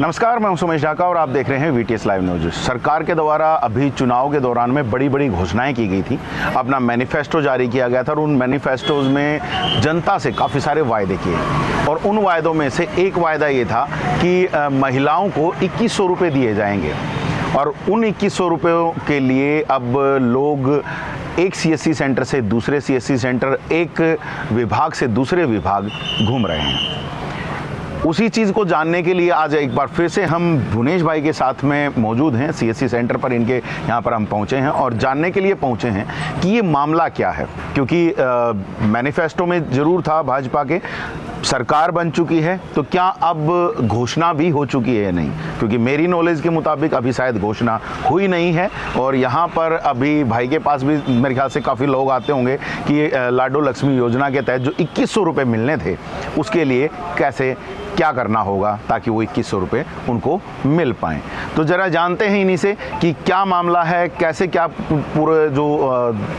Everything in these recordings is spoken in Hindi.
नमस्कार, मैं हूं सुमेश ढाका और आप देख रहे हैं वीटीएस लाइव न्यूज। सरकार के द्वारा अभी चुनाव के दौरान में बड़ी बड़ी घोषणाएं की गई थी। अपना मैनिफेस्टो जारी किया गया था और उन मैनिफेस्टोज में जनता से काफ़ी सारे वायदे किए और उन वायदों में से एक वायदा ये था कि महिलाओं को 2100 रुपये दिए जाएंगे और उन 2100 रुपयों के लिए अब लोग एक सीएससी सेंटर से दूसरे सीएससी सेंटर, एक विभाग से दूसरे विभाग घूम रहे हैं। उसी चीज़ को जानने के लिए आज एक बार फिर से हम भुवनेश भाई के साथ में मौजूद हैं। सीएससी सेंटर पर इनके यहाँ पर हम पहुँचे हैं और जानने के लिए पहुँचे हैं कि ये मामला क्या है, क्योंकि मैनिफेस्टो में ज़रूर था भाजपा के, सरकार बन चुकी है, तो क्या अब घोषणा भी हो चुकी है या नहीं, क्योंकि मेरी नॉलेज के मुताबिक अभी शायद घोषणा हुई नहीं है। और यहाँ पर अभी भाई के पास भी मेरे ख्याल से काफ़ी लोग आते होंगे कि लाडो लक्ष्मी योजना के तहत जो 2100 रुपये मिलने थे उसके लिए कैसे क्या करना होगा ताकि वो 2100 रुपये उनको मिल पाएँ। तो ज़रा जानते हैं इन्हीं से कि क्या मामला है, कैसे क्या पूरा जो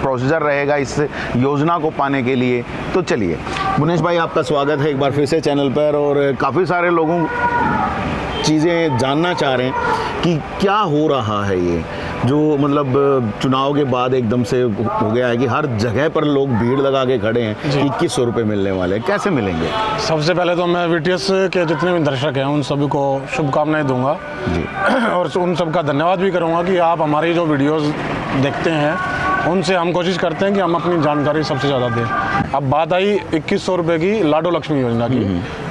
प्रोसीजर रहेगा इस योजना को पाने के लिए। तो चलिए भुवनेश भाई, आपका स्वागत है एक बार फिर से चैनल पर। और काफ़ी सारे लोगों चीज़ें जानना चाह रहे हैं कि क्या हो रहा है, ये जो मतलब चुनाव के बाद एकदम से हो गया है कि हर जगह पर लोग भीड़ लगा के खड़े हैं कि 2100 रुपये मिलने वाले हैं, कैसे मिलेंगे? सबसे पहले तो मैं वीटीएस के जितने भी दर्शक हैं उन सभी को शुभकामनाएं दूंगा जी। और उन सबका धन्यवाद भी करूंगा कि आप हमारी जो वीडियोस देखते हैं उनसे हम कोशिश करते हैं कि हम अपनी जानकारी सबसे ज़्यादा दें। अब बात आई 2100 रुपये की लाडो लक्ष्मी योजना की।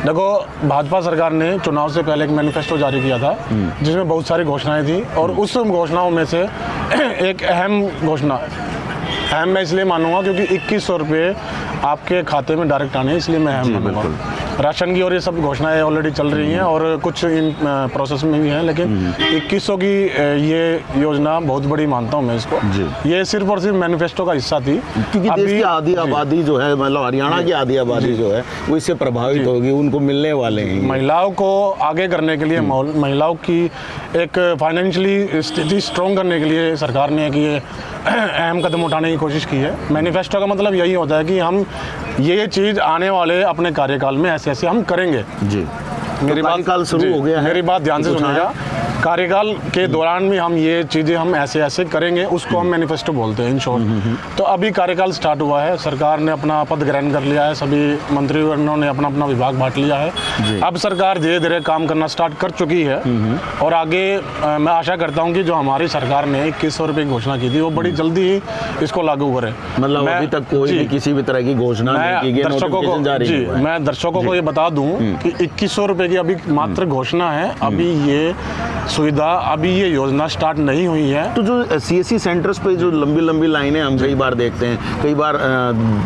देखो, भाजपा सरकार ने चुनाव से पहले एक मैनिफेस्टो जारी किया था जिसमें बहुत सारी घोषणाएं थी और उस घोषणाओं में से एक अहम घोषणा, अहम मैं इसलिए मानूंगा क्योंकि 2100 रुपये आपके खाते में डायरेक्ट आने, इसलिए मैं अहम मानूंगा। राशन की और ये सब घोषणाएं ऑलरेडी चल रही हैं और कुछ इन प्रोसेस में भी हैं, लेकिन 2100 की ये योजना बहुत बड़ी मानता हूँ मैं इसको। ये सिर्फ और सिर्फ मैनिफेस्टो का हिस्सा थी, क्योंकि देश की आधी आबादी जो है, मतलब हरियाणा की आधी आबादी जो है वो इससे प्रभावित होगी, उनको मिलने वाले हैं। महिलाओं को आगे करने के लिए, महिलाओं की एक फाइनेंशियली स्थिति स्ट्रॉन्ग करने के लिए सरकार ने ये अहम कदम उठाने की कोशिश की है। मैनिफेस्टो का मतलब यही होता है कि हम ये चीज़ आने वाले अपने कार्यकाल में ऐसे ऐसे हम करेंगे जी। मेरी बात कार्यकाल शुरू हो गया है, मेरी बात ध्यान से सुनिएगा। कार्यकाल के दौरान में हम ये चीज़ें हम ऐसे ऐसे करेंगे, उसको हम मैनिफेस्टो बोलते हैं इन शॉर्ट। तो अभी कार्यकाल स्टार्ट हुआ है, सरकार ने अपना पद ग्रहण कर लिया है, सभी मंत्रिवर्गों ने अपना अपना विभाग बांट लिया है। अब सरकार धीरे धीरे काम करना स्टार्ट कर चुकी है और आगे मैं आशा करता हूँ कि जो हमारी सरकार ने 2100 रुपये की घोषणा की थी वो बड़ी जल्दी ही इसको लागू करे। मतलब अभी तक कोई भी किसी भी तरह की घोषणा नहीं की गई, दर्शकों को जी, मैं दर्शकों को ये बता दूं कि 2100 रुपये की अभी मात्र घोषणा है, अभी ये सुविधा, अभी ये योजना स्टार्ट नहीं हुई है। तो जो सीएससी सेंटर्स पे जो लंबी लंबी लाइनें हम कई बार देखते हैं, कई बार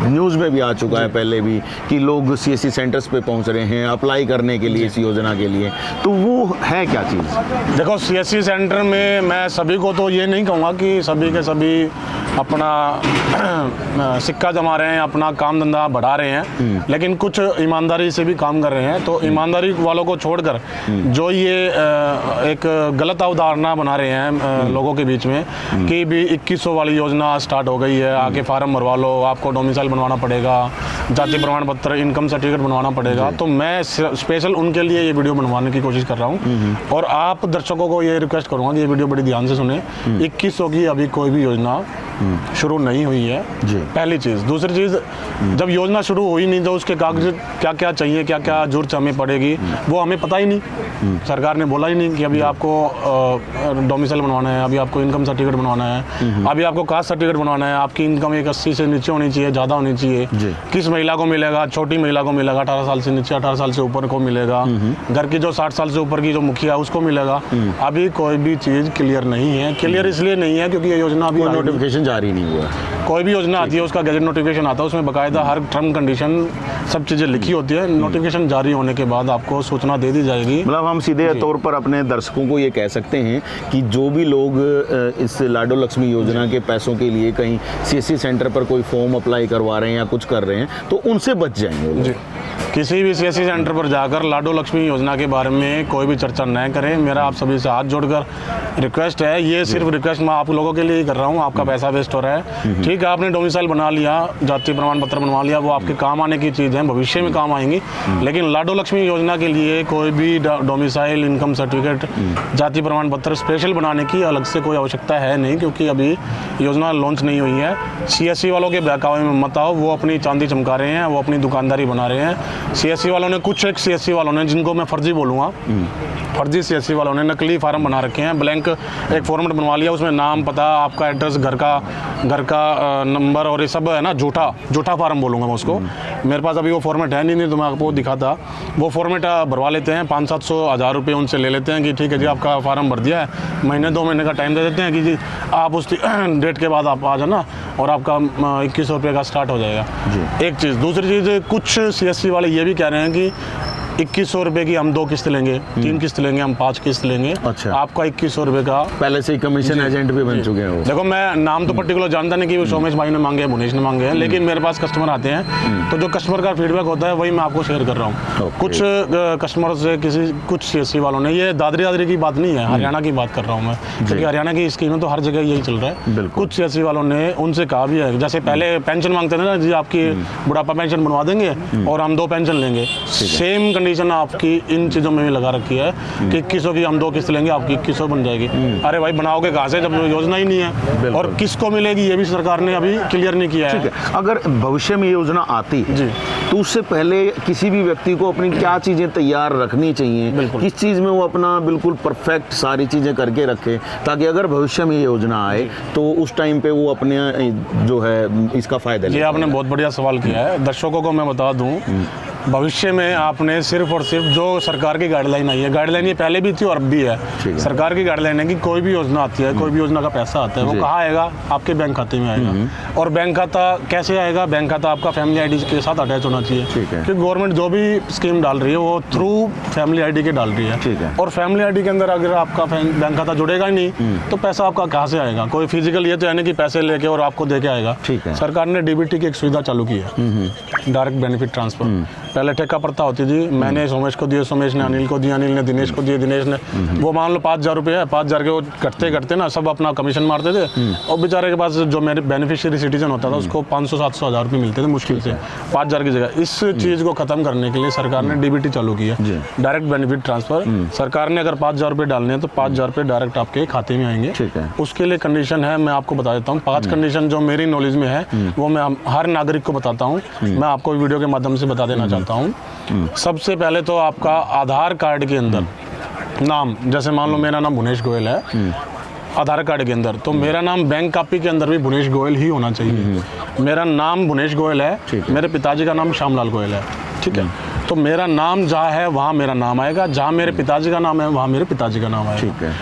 न्यूज़ में भी आ चुका है पहले भी कि लोग सीएससी सेंटर्स पे पहुंच रहे हैं अप्लाई करने के लिए इस योजना के लिए, तो वो है क्या चीज़? देखो, सीएससी सेंटर में मैं सभी को तो ये नहीं कहूँगा कि सभी के सभी अपना सिक्का जमा रहे हैं, अपना काम धंधा बढ़ा रहे हैं, लेकिन कुछ ईमानदारी से भी काम कर रहे हैं। तो ईमानदारी वालों को छोड़कर जो ये एक गलत अवधारणा बना रहे हैं लोगों के बीच में कि भी 2100 वाली योजना स्टार्ट हो गई है, आके फार्म भरवा लो, आपको डोमिसाइल बनवाना पड़ेगा, जाति प्रमाण पत्र, इनकम सर्टिफिकेट बनवाना पड़ेगा। तो मैं स्पेशल उनके लिए ये वीडियो बनवाने की कोशिश कर रहा हूँ और आप दर्शकों को ये रिक्वेस्ट करूँगा कि ये वीडियो बड़ी ध्यान से सुने। 2100 की अभी कोई भी योजना शुरू नहीं हुई है जी, पहली चीज़। दूसरी चीज़, जब योजना शुरू हुई नहीं तो उसके कागज क्या क्या चाहिए, क्या क्या जरूरत हमें पड़ेगी, वो हमें पता ही नहीं। सरकार ने बोला ही नहीं कि अभी आपको डोमिसाइल बनवाना है, अभी आपको इनकम सर्टिफिकेट बनवाना है, अभी आपको कास्ट सर्टिफिकेट बनवाना है, आपकी इनकम 80 से नीचे होनी चाहिए, ज़्यादा होनी चाहिए, किस महिला को मिलेगा, छोटी महिला को मिलेगा, 18 साल से नीचे, 18 साल से ऊपर को मिलेगा, घर की जो 60 साल से ऊपर की जो मुखिया है उसको मिलेगा। अभी कोई भी चीज़ क्लियर नहीं है। क्लियर इसलिए नहीं है क्योंकि ये योजना अभी नोटिफिकेशन जारी नहीं हुआ। कोई भी योजना आती है उसका गैजेट नोटिफिकेशन आता है, उसमें बाकायदा हर टर्म कंडीशन सब चीज़ें लिखी होती है। नोटिफिकेशन जारी होने के बाद आपको सूचना दे दी जाएगी। मतलब हम सीधे तौर पर अपने दर्शकों को ये कह सकते हैं कि जो भी लोग इस लाडो लक्ष्मी योजना के पैसों के लिए कहीं सीएससी सेंटर पर कोई फॉर्म अप्लाई करवा रहे हैं या कुछ कर रहे हैं तो उनसे बच जाएंगे। किसी भी सीएससी सेंटर पर जाकर लाडो लक्ष्मी योजना के बारे में कोई भी चर्चा न करें। मेरा आप सभी से हाथ जोड़कर रिक्वेस्ट है, ये सिर्फ रिक्वेस्ट मैं आप लोगों के लिए ही कर रहा हूँ। आपका पैसा वेस्ट हो रहा है। ठीक है, आपने डोमिसाइल बना लिया, जातीय प्रमाण पत्र बनवा लिया, वो आपके काम आने की चीज़ है, भविष्य में काम आएंगी। लेकिन लाडो लक्ष्मी योजना के लिए कोई भी डोमिसाइल, इनकम सर्टिफिकेट, जातीय प्रमाण पत्र स्पेशल बनाने की अलग से कोई आवश्यकता है नहीं, क्योंकि अभी योजना लॉन्च नहीं हुई है। सीएससी वालों के बहकावे में मत आओ, वो अपनी चांदी चमका रहे हैं, वो अपनी दुकानदारी बना रहे हैं। सीएससी वालों ने, कुछ एक सीएससी वालों ने, जिनको मैं फर्जी बोलूँगा, फर्जी सीएससी वालों ने नकली फार्म बना रखे हैं। ब्लैंक एक फॉर्मेट बनवा लिया, उसमें नाम, पता, आपका एड्रेस, घर का नंबर और ये सब है ना, झूठा फार्म बोलूँगा मैं उसको। मेरे पास अभी वो फॉर्मेट है नहीं तो मैं आपको दिखाता। वो फॉर्मेट भरवा लेते हैं, 500-700 हज़ार रुपये उनसे ले लेते हैं कि ठीक है जी आपका फार्म भर दिया है, महीने 2 महीने का टाइम दे देते हैं कि जी आप उस डेट के बाद आप आ जाना और आपका 2100 रुपये का स्टार्ट हो जाएगा। एक चीज़। दूसरी चीज़, कुछ सीएससी वाले ये भी कह रहे हैं कि 2100 रुपये की हम 2 किस्त लेंगे, 3 किस्त लेंगे, हम 5 किस्त लेंगे। अच्छा। आपका 2100 रुपये का पहले से ही कमीशन एजेंट भी बन चुके हैं वो। देखो, मैं नाम तो पर्टिकुलर जानता नहीं कि वो सोमेश भाई ने मांगे, भुवनेश ने मांगे हैं, लेकिन मेरे पास कस्टमर आते हैं तो जो कस्टमर का फीडबैक होता है वही मैं आपको शेयर कर रहा हूँ। कुछ कस्टमर से कुछ सीएससी वालों ने, ये दादरी की बात नहीं है, हरियाणा की बात कर रहा हूँ मैं, क्योंकि हरियाणा की स्कीमें तो हर जगह यही चल रहा है। कुछ सीएससी वालों ने उनसे कहा भी है, जैसे पहले पेंशन मांगते थे ना जी, आपकी बुढ़ापा पेंशन बनवा देंगे और हम 2 पेंशन लेंगे। सेम कंडीशन आपकी इन चीज़ों में भी लगा रखी है कि 2100 की हम 2 किस्त लेंगे, आपकी 2100 बन जाएगी। अरे भाई, बनाओगे कहाँ से जब योजना ही नहीं है, और किसको मिलेगी ये भी सरकार ने अभी क्लियर नहीं किया है। अगर भविष्य में योजना आती जी, तो उससे पहले किसी भी व्यक्ति को अपनी क्या चीज़ें तैयार रखनी चाहिए, किस चीज़ में वो अपना बिल्कुल परफेक्ट सारी चीज़ें करके रखे, ताकि अगर भविष्य में ये योजना आए तो उस टाइम पे वो अपने जो है इसका फायदा ले। ये आपने बहुत बढ़िया सवाल किया है। दर्शकों को मैं बता दूं, भविष्य में आपने सिर्फ और सिर्फ जो सरकार की गाइडलाइन आई है, गाइडलाइन ये पहले भी थी और अब भी है। सरकार की गाइडलाइन है कि कोई भी योजना आती है, कोई भी योजना का पैसा आता है, वो कहाँ आएगा? आपके बैंक खाते में आएगा। और बैंक खाता कैसे आएगा? बैंक खाता आपका फैमिली आईडी के साथ अटैच होना चाहिए, क्योंकि गवर्नमेंट जो भी स्कीम डाल रही है वो थ्रू फैमिली आईडी के डाल रही है। और फैमिली आईडी के अंदर अगर आपका बैंक खाता जुड़ेगा ही नहीं तो पैसा आपका कहाँ से आएगा? कोई फिजिकल ये तो है नहीं कि पैसे लेके और आपको दे के आएगा। सरकार ने डीबीटी की एक सुविधा चालू की है, डायरेक्ट बेनिफिट ट्रांसफर। पहले ठेका प्रथा होती थी, मैंने सोमेश को दिए, सोमेश ने अनिल को दिया, अनिल ने दिनेश को दिए, दिनेश ने, वो मान लो 5000 रुपये है, 5000 के वो कटते ना सब अपना कमीशन मारते थे, और बेचारे के पास जो मेरे बेनिफिशियरी सिटीजन होता था उसको 500-700 हज़ार रुपये मिलते थे मुश्किल से, 5000 की जगह। इस चीज़ को खत्म करने के लिए सरकार ने डीबीटी चालू की है, डायरेक्ट बेनिफिट ट्रांसफर। सरकार ने अगर 5000 रुपये डालने हैं तो 5000 रुपये डायरेक्ट आपके खाते में आएंगे। उसके लिए कंडीशन है, मैं आपको बता देता हूँ 5 कंडीशन जो मेरी नॉलेज में है, वो मैं हर नागरिक को बताता हूँ, मैं आपको वीडियो के माध्यम से बता देना चाहता हूँ। सबसे पहले तो आपका आधार कार्ड के अंदर नाम, जैसे मान लो मेरा नाम भुवनेश गोयल है आधार कार्ड के अंदर, तो मेरा नाम बैंक कॉपी के अंदर भी भुवनेश गोयल ही होना चाहिए। मेरा नाम भुवनेश गोयल है, मेरे पिताजी का नाम श्यामलाल गोयल है, ठीक है? तो मेरा नाम जहाँ है वहाँ मेरा नाम आएगा, जहाँ मेरे पिताजी का नाम है वहाँ मेरे पिताजी का नाम आएगा।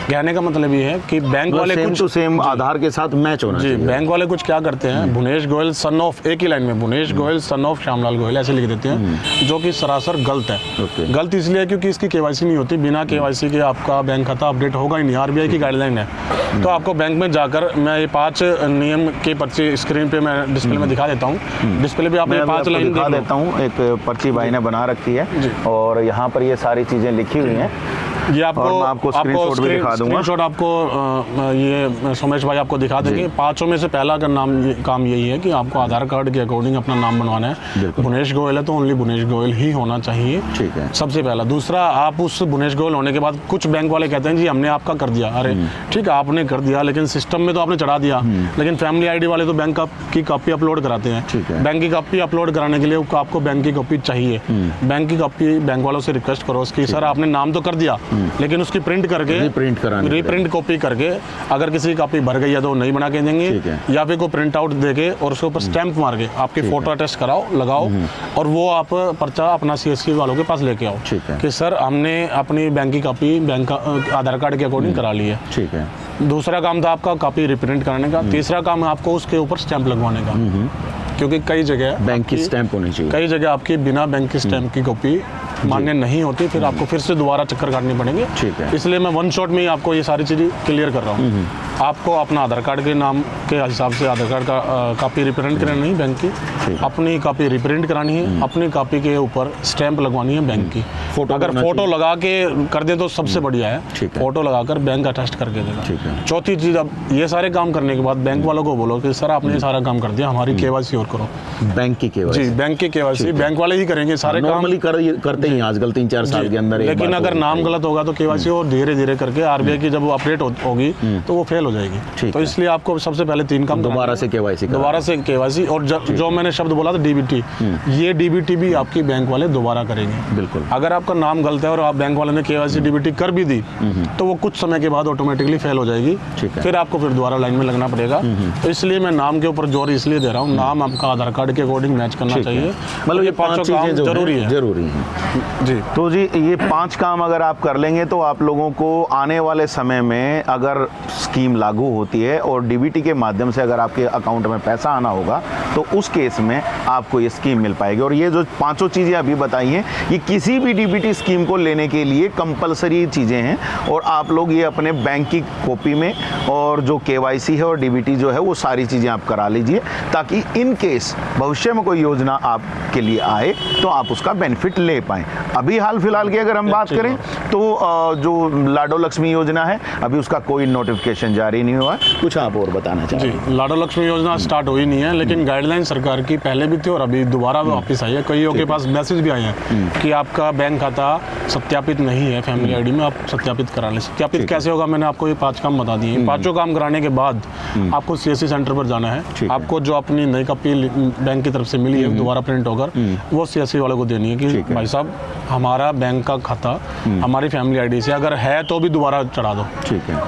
कहने का मतलब ये है कि बैंक वाले कुछ तो सेम आधार के साथ मैच होना चाहिए। बैंक वाले कुछ क्या करते हैं, भुवनेश गोयल सन ऑफ, एक ही लाइन में भुवनेश गोयल सन ऑफ श्यामलाल गोयल ऐसे लिख देते हैं, जो कि सरासर गलत है। गलत इसलिए क्योंकि इसकी केवाईसी नहीं होती, बिना केवाईसी के आपका बैंक खाता अपडेट होगा ही नहीं, आरबीआई की गाइडलाइन है। तो आपको बैंक में जाकर मैं ये 5 नियम की पर्ची स्क्रीन पे मैं डिस्प्ले में दिखा देता हूँ। डिस्प्ले पे आपने 5 लाइन दिखा देता हूँ, एक पर्ची भाई ने बना रखी है और यहाँ पर ये सारी चीज़ें लिखी हुई हैं। ये आपको स्क्रीनशॉट भी दिखा दूंगा। स्क्रीनशॉट आपको ये सोमेश भाई आपको दिखा देंगे। 5 में से पहला का काम यही है कि आपको आधार कार्ड के अकॉर्डिंग अपना नाम बनवाना है। भुवनेश गोयल है तो ओनली भुवनेश गोयल ही होना चाहिए, ठीक है, सबसे पहला। दूसरा, आप उस भुवनेश गोयल होने के बाद कुछ बैंक वाले कहते हैं जी हमने आपका कर दिया। अरे ठीक है, आपने कर दिया, लेकिन सिस्टम में तो आपने चढ़ा दिया, लेकिन फैमिली आईडी वाले तो बैंक की कॉपी अपलोड कराते हैं। बैंक की कॉपी अपलोड कराने के लिए आपको बैंक की कॉपी चाहिए। बैंक की कॉपी बैंक वालों से रिक्वेस्ट करो उसकी, सर आपने नाम तो कर दिया लेकिन उसकी प्रिंट करके रीप्रिंट कॉपी करके, अगर किसी की कॉपी भर गई है तो वो नहीं बना के देंगे, या फिर कोई प्रिंट आउट देके और उसके ऊपर स्टैंप मार के आपकी फोटो अटैच कराओ, लगाओ, और वो आप पर्चा अपना सीएससी वालों के पास लेके आओ कि सर हमने अपनी बैंक की कॉपी बैंक आधार कार्ड के अकॉर्डिंग करा ली है, ठीक है। दूसरा काम था आपका कॉपी रिप्रिंट कराने का। तीसरा काम है आपको उसके ऊपर स्टैंप लगवाने का, क्योंकि कई जगह बैंक की स्टैंप होनी चाहिए, कई जगह आपकी बिना बैंक की स्टैंप की कॉपी मान्य नहीं होती, फिर आपको फिर से दोबारा चक्कर काटने पड़ेंगे, ठीक है। इसलिए मैं 1 शॉट में ही आपको ये सारी चीज़ें क्लियर कर रहा हूँ। आपको अपना आधार कार्ड के नाम के हिसाब से आधार कार्ड का कॉपी रिप्रिंट करानी है बैंक की, अपनी कॉपी रिप्रिंट करानी है, अपनी कॉपी के ऊपर स्टैंप लगवानी है बैंक की। फोटो अगर करना फोटो लगा के कर दे तो सबसे बढ़िया है, ठीक है। फोटो लगाकर बैंक अटेस्ट करके देगा। ठीक है। चौथी चीज़, अब ये सारे काम करने के बाद बैंक वालों को बोलो कि सर आपने ये सारा काम कर दिया, हमारी केवाईसी और करो। बैंक की केवाईसी जी, बैंक की केवाईसी बैंक वाले ही करेंगे सारे काम। नॉर्मली करते ही आजकल 3-4 साल के अंदर। लेकिन अगर नाम गलत होगा तो केवाईसी और धीरे धीरे करके आरबीआई की जब वो अपडेट होगी तो वो फेल हो जाएगी। तो इसलिए आपको सबसे पहले 3 काम दोबारा से केवाईसी और जो मैंने शब्द बोला था डीबीटी, ये डीबीटी भी आपकी बैंक वाले दोबारा करेंगे। बिल्कुल। अगर आपका नाम गलत है और आप बैंक वाले ने केवाईसी डीबीटी कर भी दी तो वो कुछ समय के बाद ऑटोमेटिकली फेल हो जाएगी, फिर आपको फिर दोबारा लाइन में लगना पड़ेगा। तो इसलिए मैं नाम के ऊपर जोर इसलिए दे रहा हूँ, नाम आपका आधार कार्ड के अकॉर्डिंग मैच करना चाहिए। मतलब ये 5 चीजें जरूरी है जी। तो जी ये 5 काम अगर आप कर लेंगे तो आप लोगों को आने वाले समय में अगर स्कीम लागू होती है और डीबीटी के माध्यम से अगर आपके अकाउंट में पैसा आना होगा तो उस केस में आपको ये स्कीम मिल पाएगी। और ये जो 5 चीज़ें अभी बताई हैं ये किसी भी डीबीटी स्कीम को लेने के लिए कंपलसरी चीज़ें हैं और आप लोग ये अपने बैंक की कॉपी में और जो केवाईसी है और डीबीटी जो है वो सारी चीज़ें आप करा लीजिए, ताकि इन केस भविष्य में कोई योजना आपके लिए आए तो आप उसका बेनिफिट ले पाएँ। अभी हाल फिलहाल की अगर हम बात करें तो जो लाडो लक्ष्मी योजना है अभी उसका कोई नोटिफिकेशन जारी नहीं हुआ है। कुछ आप और बताना चाहेंगे? जी, लाडो लक्ष्मी योजना स्टार्ट हुई नहीं है, लेकिन गाइडलाइन सरकार की पहले भी थी और अभी दोबारा वापस आई है। कईयों के पास मैसेज भी आए हैं कि आपका बैंक खाता सत्यापित नहीं है फैमिली आईडी में, आप सत्यापित करा लें। सत्यापित कैसे होगा, मैंने आपको ये 5 काम बता दिए। 5 काम कराने के बाद आपको सीएससी सेंटर पर जाना है। आपको जो अपनी नई कॉपी बैंक की तरफ से मिली है दोबारा प्रिंट होकर वो सीएससी वाले को देनी है कि भाई साहब हमारा बैंक का खाता हमारी फैमिली आईडी से अगर है तो भी दोबारा चढ़ा दो। ठीक है।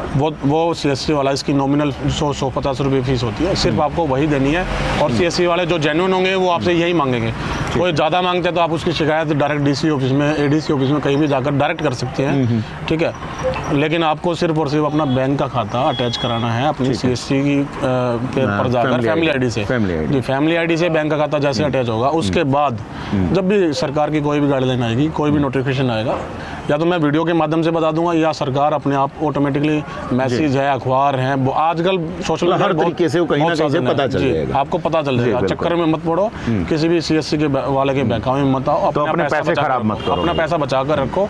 वो सीएससी वाला, इसकी नॉमिनल 150 रुपये फीस होती है, सिर्फ आपको वही देनी है। और सीएससी वाले जो जेन्युइन होंगे वो आपसे यही मांगेंगे। कोई ज़्यादा मांगते हैं तो आप उसकी शिकायत डायरेक्ट डीसी ऑफिस में, एडीसी ऑफिस में कहीं भी जाकर डायरेक्ट कर सकते हैं। ठीक है, लेकिन आपको सिर्फ और सिर्फ अपना बैंक का खाता अटैच कराना है अपनी सीएससी की पर जाकर फैमिली आईडी से। जी, फैमिली आईडी से बैंक का खाता जैसे अटैच होगा उसके बाद जब भी सरकार की कोई भी गाइडलाइन आएगी, कोई भी नोटिफिकेशन आएगा, या तो मैं वीडियो के माध्यम से बता दूंगा या सरकार अपने आप ऑटोमेटिकली मैसेज है, अखबार है, आजकल सोशल हर तरीके से वो कहीं ना कहीं से पता चल जाएगा। आपको पता चल जाएगा। चक्कर में मत पड़ो, किसी भी सीएससी के वाले के बैंक में मत आओ। तो अपने पैसे खराब मत करो, अपना पैसा बचा कर रखो।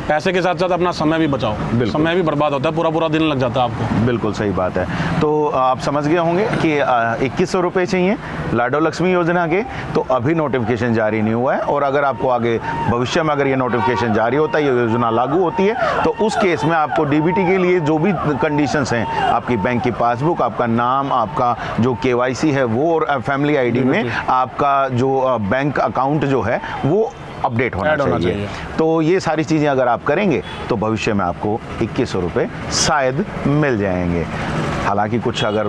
पैसे के साथ साथ अपना समय भी बचाओ, समय भी बर्बाद होता है, पूरा दिन लग जाता है आपको। बिल्कुल सही बात है। तो आप समझ गए होंगे कि 2100 रुपये चाहिए लाडो लक्ष्मी योजना के, तो अभी नोटिफिकेशन जारी नहीं हुआ है। और अगर आपको आगे भविष्य में अगर ये नोटिफिकेशन जारी होता है, ये योजना लागू होती है, तो उस केस में आपको डीबीटी के लिए जो भी कंडीशंस हैं, आपकी बैंक की पासबुक, आपका नाम, आपका जो केवाईसी है वो, और फैमिली आईडी में आपका जो बैंक अकाउंट जो है वो अपडेट होना चाहिए। तो ये सारी चीज़ें अगर आप करेंगे तो भविष्य में आपको 2100 रुपये शायद मिल जाएंगे। हालांकि कुछ अगर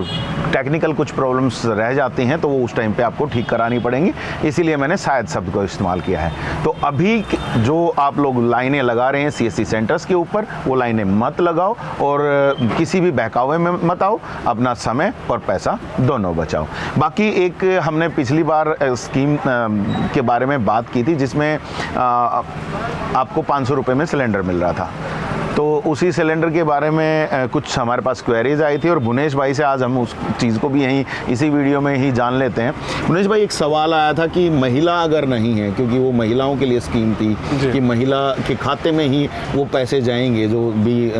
टेक्निकल कुछ प्रॉब्लम्स रह जाती हैं तो वो उस टाइम पे आपको ठीक करानी पड़ेंगी, इसीलिए मैंने शायद शब्द को इस्तेमाल किया है। तो अभी जो आप लोग लाइनें लगा रहे हैं सीएससी सेंटर्स के ऊपर, वो लाइनें मत लगाओ और किसी भी बहकावे में मत आओ, अपना समय और पैसा दोनों बचाओ। बाकी एक हमने पिछली बार स्कीम के बारे में बात की थी जिसमें आपको 500 रुपये में सिलेंडर मिल रहा था, तो उसी सिलेंडर के बारे में कुछ हमारे पास क्वेरीज आई थी और भुवनेश भाई से आज हम उस चीज़ को भी यहीं इसी वीडियो में ही जान लेते हैं। भुवनेश भाई, एक सवाल आया था कि महिला अगर नहीं है, क्योंकि वो महिलाओं के लिए स्कीम थी कि महिला के खाते में ही वो पैसे जाएंगे जो भी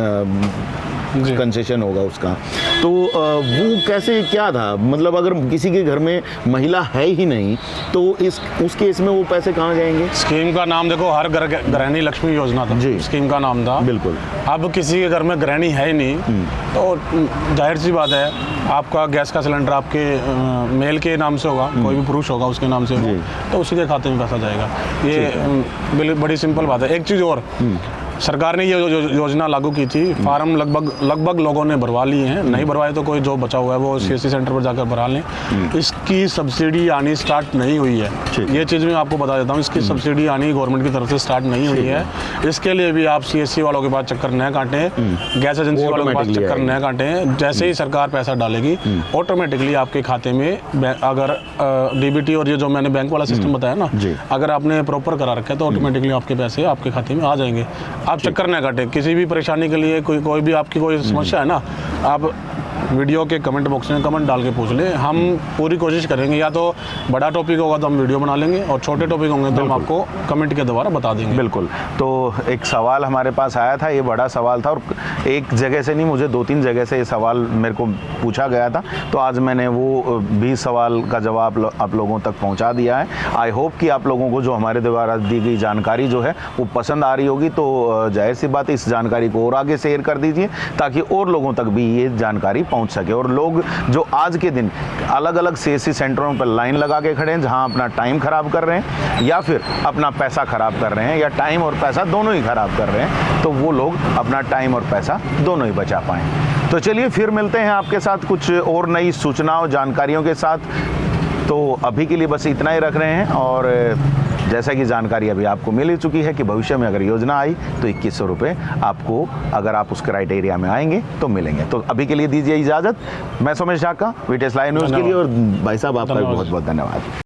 कंसेशन होगा उसका, तो वो कैसे, क्या था, मतलब अगर किसी के घर में महिला है ही नहीं तो उस केस में वो पैसे कहाँ जाएंगे? स्कीम का नाम देखो, हर घर गृहिणी लक्ष्मी योजना था जी, स्कीम का नाम था। बिल्कुल। अब किसी के घर में गृहिणी है ही नहीं तो जाहिर सी बात है आपका गैस का सिलेंडर आपके मेल के नाम से होगा, कोई भी पुरुष होगा उसके नाम से होगा, तो उसी के खाते में पैसा जाएगा। ये बड़ी सिंपल बात है। एक चीज़ और, सरकार ने ये योजना लागू की थी, फार्म लगभग लोगों ने भरवा लिए हैं, नहीं भरवाए तो कोई जो बचा हुआ है वो सीएससी सेंटर पर जाकर भरा लें। इसकी सब्सिडी आनी स्टार्ट नहीं हुई है, ये चीज़ मैं आपको बता देता हूँ। इसकी सब्सिडी आनी गवर्नमेंट की तरफ से स्टार्ट नहीं हुई है। इसके लिए भी आप सीएससी वालों के पास चक्कर न काटें, गैस एजेंसी वालों के पास चक्कर न काटें। जैसे ही सरकार पैसा डालेगी ऑटोमेटिकली आपके खाते में, अगर डीबीटी और ये जो मैंने बैंक वाला सिस्टम बताया ना, अगर आपने प्रॉपर करा रखा है तो ऑटोमेटिकली आपके पैसे आपके खाते में आ जाएंगे। आप चक्कर न काटें, किसी भी परेशानी के लिए कोई भी आपकी कोई समस्या है ना, आप वीडियो के कमेंट बॉक्स में कमेंट डाल के पूछ लें, हम पूरी कोशिश करेंगे। या तो बड़ा टॉपिक होगा तो हम वीडियो बना लेंगे, और छोटे टॉपिक होंगे तो हम आपको कमेंट के द्वारा बता देंगे। बिल्कुल। तो एक सवाल हमारे पास आया था, ये बड़ा सवाल था, और एक जगह से नहीं, मुझे 2-3 जगह से ये सवाल मेरे को पूछा गया था, तो आज मैंने वो भी सवाल का जवाब आप लोगों तक पहुंचा दिया है। आई होप कि आप लोगों को जो हमारे द्वारा दी गई जानकारी जो है वो पसंद आ रही होगी। तो जाहिर सी बात, इस जानकारी को और आगे शेयर कर दीजिए ताकि और लोगों तक भी ये जानकारी पहुंच सके। और लोग जो आज के दिन अलग अलग CSC सेंटरों पर लाइन लगा के खड़े हैं, जहां अपना टाइम खराब कर रहे हैं या फिर अपना पैसा खराब कर रहे हैं, या टाइम और पैसा दोनों ही खराब कर रहे हैं, तो वो लोग अपना टाइम और पैसा दोनों ही बचा पाएँ। तो चलिए फिर मिलते हैं आपके साथ कुछ और नई सूचनाओं जानकारियों के साथ। तो अभी के लिए बस इतना ही रख रहे हैं, और जैसा कि जानकारी अभी आपको मिल ही चुकी है कि भविष्य में अगर योजना आई तो 2100 रुपये आपको, अगर आप उस क्राइटेरिया में आएंगे तो मिलेंगे। तो अभी के लिए दीजिए इजाज़त। मैं Somesh Dhaka, VTS live news के लिए, और भाई साहब आपका भी बहुत बहुत धन्यवाद।